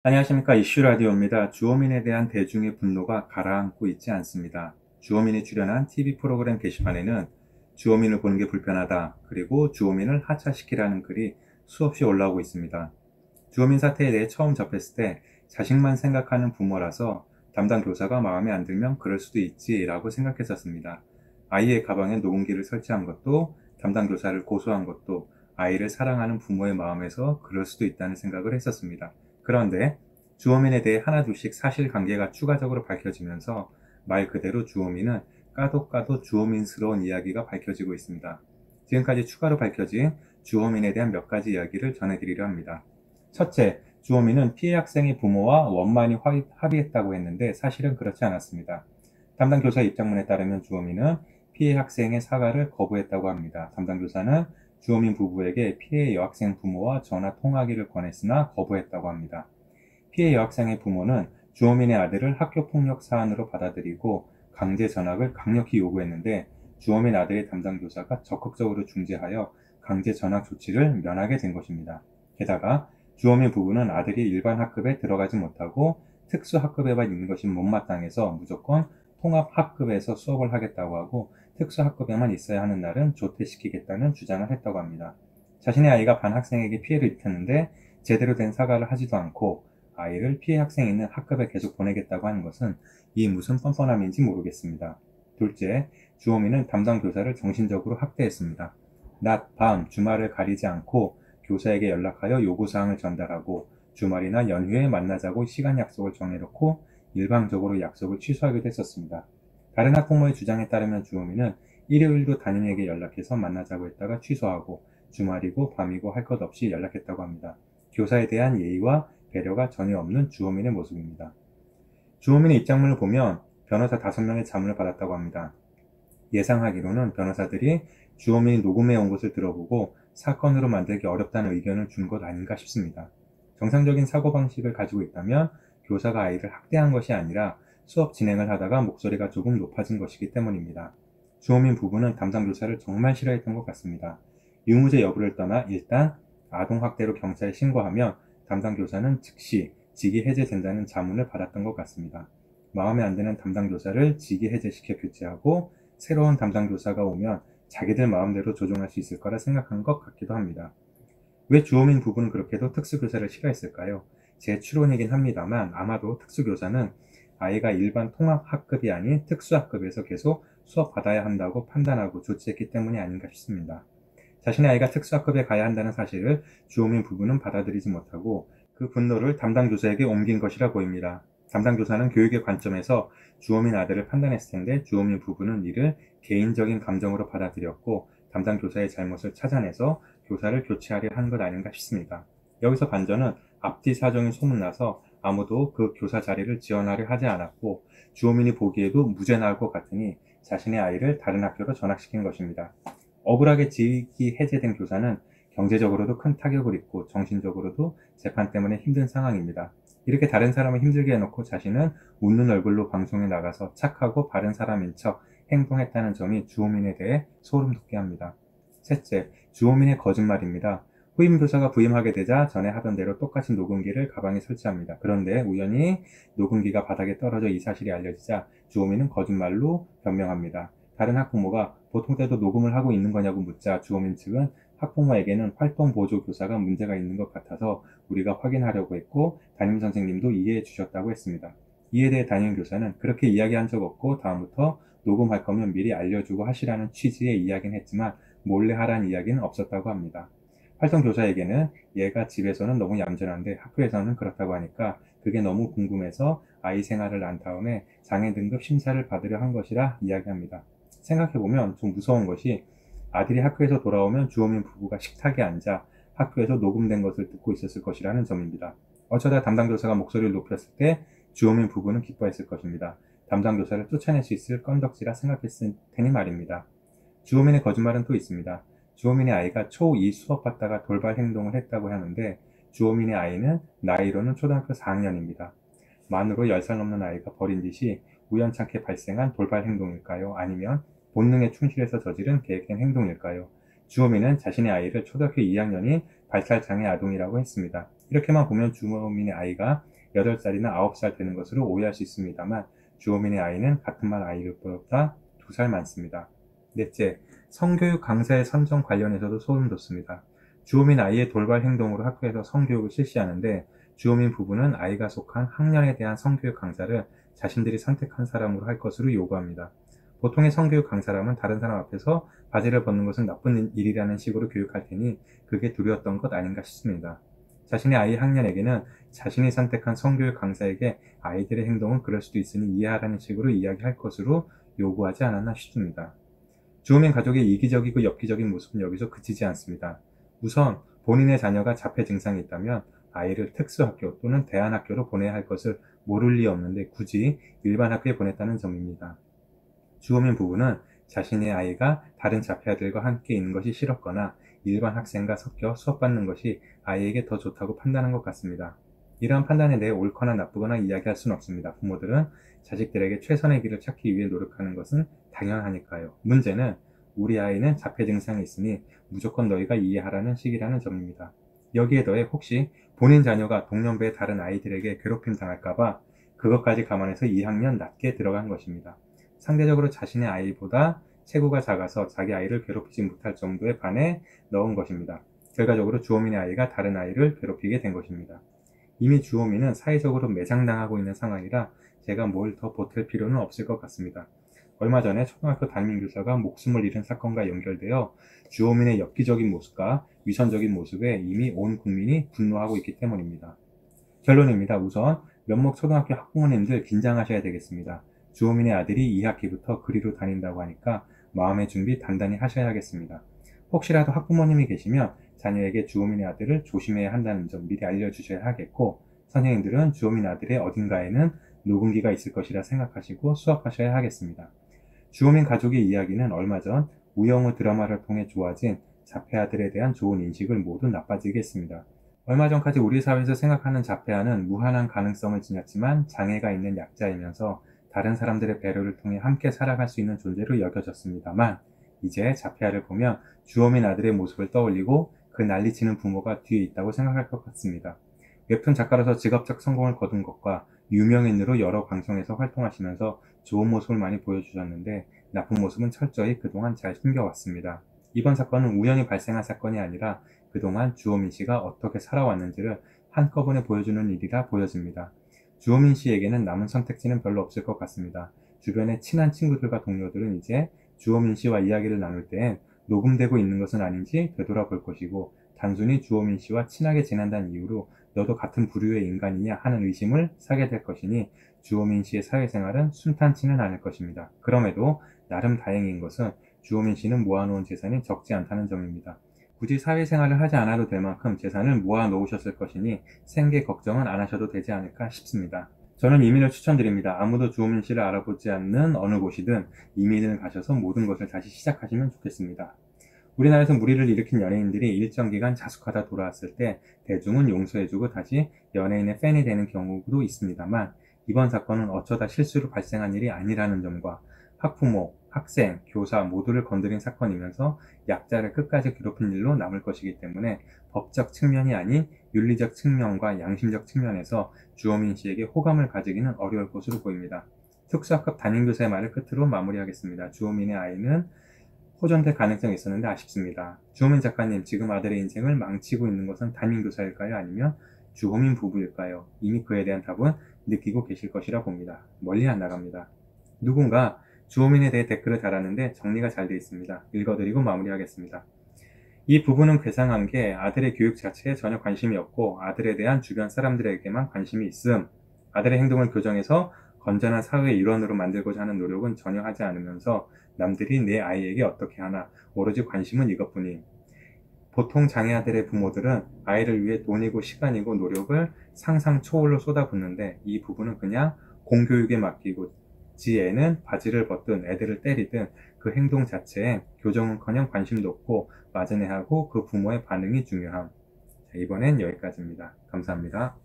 안녕하십니까. 이슈라디오입니다. 주호민에 대한 대중의 분노가 가라앉고 있지 않습니다. 주호민이 출연한 TV 프로그램 게시판에는 주호민을 보는 게 불편하다, 그리고 주호민을 하차시키라는 글이 수없이 올라오고 있습니다. 주호민 사태에 대해 처음 접했을 때 자식만 생각하는 부모라서 담당 교사가 마음에 안 들면 그럴 수도 있지라고 생각했었습니다. 아이의 가방에 녹음기를 설치한 것도, 담당 교사를 고소한 것도 아이를 사랑하는 부모의 마음에서 그럴 수도 있다는 생각을 했었습니다. 그런데 주호민에 대해 하나둘씩 사실관계가 추가적으로 밝혀지면서 말 그대로 주호민은 까도 주호민스러운 이야기가 밝혀지고 있습니다. 지금까지 추가로 밝혀진 주호민에 대한 몇 가지 이야기를 전해드리려 합니다. 첫째, 주호민은 피해 학생의 부모와 원만히 합의했다고 했는데 사실은 그렇지 않았습니다. 담당 교사 입장문에 따르면 주호민은 피해 학생의 사과를 거부했다고 합니다. 담당 교사는 주호민 부부에게 피해 여학생 부모와 전화 통화하기를 권했으나 거부했다고 합니다. 피해 여학생의 부모는 주호민의 아들을 학교폭력 사안으로 받아들이고 강제 전학을 강력히 요구했는데 주호민 아들의 담당 교사가 적극적으로 중재하여 강제 전학 조치를 면하게 된 것입니다. 게다가 주호민 부부는 아들이 일반 학급에 들어가지 못하고 특수 학급에만 있는 것이 못마땅해서 무조건 통합 학급에서 수업을 하겠다고 하고 특수 학급에만 있어야 하는 날은 조퇴시키겠다는 주장을 했다고 합니다. 자신의 아이가 반 학생에게 피해를 입혔는데 제대로 된 사과를 하지도 않고 아이를 피해 학생이 있는 학급에 계속 보내겠다고 하는 것은 이 무슨 뻔뻔함인지 모르겠습니다. 둘째, 주호민은 담당 교사를 정신적으로 학대했습니다. 낮, 밤, 주말을 가리지 않고 교사에게 연락하여 요구사항을 전달하고 주말이나 연휴에 만나자고 시간 약속을 정해놓고 일방적으로 약속을 취소하기도 했었습니다. 다른 학부모의 주장에 따르면 주호민은 일요일도 담임에게 연락해서 만나자고 했다가 취소하고 주말이고 밤이고 할 것 없이 연락했다고 합니다. 교사에 대한 예의와 배려가 전혀 없는 주호민의 모습입니다. 주호민의 입장문을 보면 변호사 5명의 자문을 받았다고 합니다. 예상하기로는 변호사들이 주호민이 녹음해 온 것을 들어보고 사건으로 만들기 어렵다는 의견을 준 것 아닌가 싶습니다. 정상적인 사고방식을 가지고 있다면 교사가 아이를 학대한 것이 아니라 수업 진행을 하다가 목소리가 조금 높아진 것이기 때문입니다. 주호민 부부는 담당 교사를 정말 싫어했던 것 같습니다. 유무죄 여부를 떠나 일단 아동학대로 경찰에 신고하면 담당 교사는 즉시 직위 해제된다는 자문을 받았던 것 같습니다. 마음에 안 드는 담당 교사를 직위 해제시켜 교체하고 새로운 담당 교사가 오면 자기들 마음대로 조정할 수 있을 거라 생각한 것 같기도 합니다. 왜 주호민 부부는 그렇게도 특수교사를 싫어했을까요? 제 추론이긴 합니다만 아마도 특수교사는 아이가 일반 통합학급이 아닌 특수학급에서 계속 수업 받아야 한다고 판단하고 조치했기 때문이 아닌가 싶습니다. 자신의 아이가 특수학급에 가야 한다는 사실을 주호민 부부는 받아들이지 못하고 그 분노를 담당 교사에게 옮긴 것이라 보입니다. 담당 교사는 교육의 관점에서 주호민 아들을 판단했을 텐데 주호민 부부는 이를 개인적인 감정으로 받아들였고 담당 교사의 잘못을 찾아내서 교사를 교체하려 한 것 아닌가 싶습니다. 여기서 반전은 앞뒤 사정이 소문나서 아무도 그 교사 자리를 지원하려 하지 않았고 주호민이 보기에도 무죄 나올 것 같으니 자신의 아이를 다른 학교로 전학시킨 것입니다. 억울하게 직위 해제된 교사는 경제적으로도 큰 타격을 입고 정신적으로도 재판 때문에 힘든 상황입니다. 이렇게 다른 사람을 힘들게 해놓고 자신은 웃는 얼굴로 방송에 나가서 착하고 바른 사람인 척 행동했다는 점이 주호민에 대해 소름 돋게 합니다. 셋째, 주호민의 거짓말입니다. 후임 교사가 부임하게 되자 전에 하던 대로 똑같이 녹음기를 가방에 설치합니다. 그런데 우연히 녹음기가 바닥에 떨어져 이 사실이 알려지자 주호민은 거짓말로 변명합니다. 다른 학부모가 보통 때도 녹음을 하고 있는 거냐고 묻자 주호민 측은 학부모에게는 활동보조 교사가 문제가 있는 것 같아서 우리가 확인하려고 했고 담임선생님도 이해해 주셨다고 했습니다. 이에 대해 담임교사는 그렇게 이야기한 적 없고 다음부터 녹음할 거면 미리 알려주고 하시라는 취지의 이야기는 했지만 몰래 하라는 이야기는 없었다고 합니다. 활동교사에게는 얘가 집에서는 너무 얌전한데 학교에서는 그렇다고 하니까 그게 너무 궁금해서 아이 생활을 난 다음에 장애 등급 심사를 받으려 한 것이라 이야기합니다. 생각해보면 좀 무서운 것이 아들이 학교에서 돌아오면 주호민 부부가 식탁에 앉아 학교에서 녹음된 것을 듣고 있었을 것이라는 점입니다. 어쩌다 담당 교사가 목소리를 높였을 때 주호민 부부는 기뻐했을 것입니다. 담당 교사를 쫓아낼 수 있을 건덕지라 생각했을 테니 말입니다. 주호민의 거짓말은 또 있습니다. 주호민의 아이가 초2 수업 받다가 돌발 행동을 했다고 하는데 주호민의 아이는 나이로는 초등학교 4학년입니다. 만으로 10살 넘는 아이가 벌인 짓이 우연찮게 발생한 돌발 행동일까요? 아니면 본능에 충실해서 저지른 계획된 행동일까요? 주호민은 자신의 아이를 초등학교 2학년이 발달장애 아동이라고 했습니다. 이렇게만 보면 주호민의 아이가 8살이나 9살 되는 것으로 오해할 수 있습니다만 주호민의 아이는 같은 말 아이들보다 2살 많습니다. 넷째, 성교육 강사의 선정 관련해서도 소름 돋습니다. 주호민 아이의 돌발 행동으로 학교에서 성교육을 실시하는데 주호민 부부는 아이가 속한 학년에 대한 성교육 강사를 자신들이 선택한 사람으로 할 것으로 요구합니다. 보통의 성교육 강사라면 다른 사람 앞에서 바지를 벗는 것은 나쁜 일이라는 식으로 교육할 테니 그게 두려웠던 것 아닌가 싶습니다. 자신의 아이 학년에게는 자신이 선택한 성교육 강사에게 아이들의 행동은 그럴 수도 있으니 이해하라는 식으로 이야기할 것으로 요구하지 않았나 싶습니다. 주호민 가족의 이기적이고 엽기적인 모습은 여기서 그치지 않습니다. 우선 본인의 자녀가 자폐 증상이 있다면 아이를 특수학교 또는 대안학교로 보내야 할 것을 모를 리 없는데 굳이 일반 학교에 보냈다는 점입니다. 주호민 부부는 자신의 아이가 다른 자폐아들과 함께 있는 것이 싫었거나 일반 학생과 섞여 수업받는 것이 아이에게 더 좋다고 판단한 것 같습니다. 이러한 판단에 대해 옳거나 나쁘거나 이야기할 수는 없습니다. 부모들은 자식들에게 최선의 길을 찾기 위해 노력하는 것은 당연하니까요. 문제는 우리 아이는 자폐 증상이 있으니 무조건 너희가 이해하라는 식이라는 점입니다. 여기에 더해 혹시 본인 자녀가 동년배의 다른 아이들에게 괴롭힘 당할까봐 그것까지 감안해서 2학년 낮게 들어간 것입니다. 상대적으로 자신의 아이보다 체구가 작아서 자기 아이를 괴롭히지 못할 정도의 반에 넣은 것입니다. 결과적으로 주호민의 아이가 다른 아이를 괴롭히게 된 것입니다. 이미 주호민은 사회적으로 매장당하고 있는 상황이라 제가 뭘 더 보탤 필요는 없을 것 같습니다. 얼마 전에 초등학교 담임교사가 목숨을 잃은 사건과 연결되어 주호민의 엽기적인 모습과 위선적인 모습에 이미 온 국민이 분노하고 있기 때문입니다. 결론입니다. 우선 면목 초등학교 학부모님들 긴장하셔야 되겠습니다. 주호민의 아들이 2학기부터 그리로 다닌다고 하니까 마음의 준비 단단히 하셔야겠습니다. 혹시라도 학부모님이 계시면 자녀에게 주호민의 아들을 조심해야 한다는 점 미리 알려주셔야 하겠고, 선생님들은 주호민 아들의 어딘가에는 녹음기가 있을 것이라 생각하시고 수업하셔야 하겠습니다. 주호민 가족의 이야기는 얼마 전 우영우 드라마를 통해 좋아진 자폐아들에 대한 좋은 인식을 모두 나빠지게 했습니다. 얼마 전까지 우리 사회에서 생각하는 자폐아는 무한한 가능성을 지녔지만 장애가 있는 약자이면서 다른 사람들의 배려를 통해 함께 살아갈 수 있는 존재로 여겨졌습니다만 이제 자폐아를 보면 주호민 아들의 모습을 떠올리고 그 난리치는 부모가 뒤에 있다고 생각할 것 같습니다. 웹툰 작가로서 직업적 성공을 거둔 것과 유명인으로 여러 방송에서 활동하시면서 좋은 모습을 많이 보여주셨는데 나쁜 모습은 철저히 그동안 잘 숨겨왔습니다. 이번 사건은 우연히 발생한 사건이 아니라 그동안 주호민 씨가 어떻게 살아왔는지를 한꺼번에 보여주는 일이라 보여집니다. 주호민 씨에게는 남은 선택지는 별로 없을 것 같습니다. 주변의 친한 친구들과 동료들은 이제 주호민 씨와 이야기를 나눌 때엔 녹음되고 있는 것은 아닌지 되돌아볼 것이고 단순히 주호민 씨와 친하게 지낸다는 이유로 너도 같은 부류의 인간이냐 하는 의심을 사게 될 것이니 주호민 씨의 사회생활은 순탄치는 않을 것입니다. 그럼에도 나름 다행인 것은 주호민 씨는 모아놓은 재산이 적지 않다는 점입니다. 굳이 사회생활을 하지 않아도 될 만큼 재산을 모아 놓으셨을 것이니 생계 걱정은 안 하셔도 되지 않을까 싶습니다. 저는 이민을 추천드립니다. 아무도 주호민 씨를 알아보지 않는 어느 곳이든 이민을 가셔서 모든 것을 다시 시작하시면 좋겠습니다. 우리나라에서 무리를 일으킨 연예인들이 일정 기간 자숙하다 돌아왔을 때 대중은 용서해주고 다시 연예인의 팬이 되는 경우도 있습니다만 이번 사건은 어쩌다 실수로 발생한 일이 아니라는 점과 학부모, 학생, 교사 모두를 건드린 사건이면서 약자를 끝까지 괴롭힌 일로 남을 것이기 때문에 법적 측면이 아닌 윤리적 측면과 양심적 측면에서 주호민 씨에게 호감을 가지기는 어려울 것으로 보입니다. 특수학급 담임교사의 말을 끝으로 마무리하겠습니다. 주호민의 아이는 호전될 가능성이 있었는데 아쉽습니다. 주호민 작가님, 지금 아들의 인생을 망치고 있는 것은 담임교사일까요? 아니면 주호민 부부일까요? 이미 그에 대한 답은 느끼고 계실 것이라 봅니다. 멀리 안 나갑니다. 누군가 주호민에 대해 댓글을 달았는데 정리가 잘 되어 있습니다. 읽어드리고 마무리하겠습니다. 이 부부는 괴상한 게 아들의 교육 자체에 전혀 관심이 없고 아들에 대한 주변 사람들에게만 관심이 있음, 아들의 행동을 교정해서 건전한 사회의 일원으로 만들고자 하는 노력은 전혀 하지 않으면서 남들이 내 아이에게 어떻게 하나 오로지 관심은 이것뿐임. 보통 장애아들의 부모들은 아이를 위해 돈이고 시간이고 노력을 상상 초월로 쏟아붓는데 이 부부는 그냥 공교육에 맡기고 지 애는 바지를 벗든 애들을 때리든 그 행동 자체에 교정은커녕 관심도 없고 맞은 애하고 그 부모의 반응이 중요함. 자, 이번엔 여기까지입니다. 감사합니다.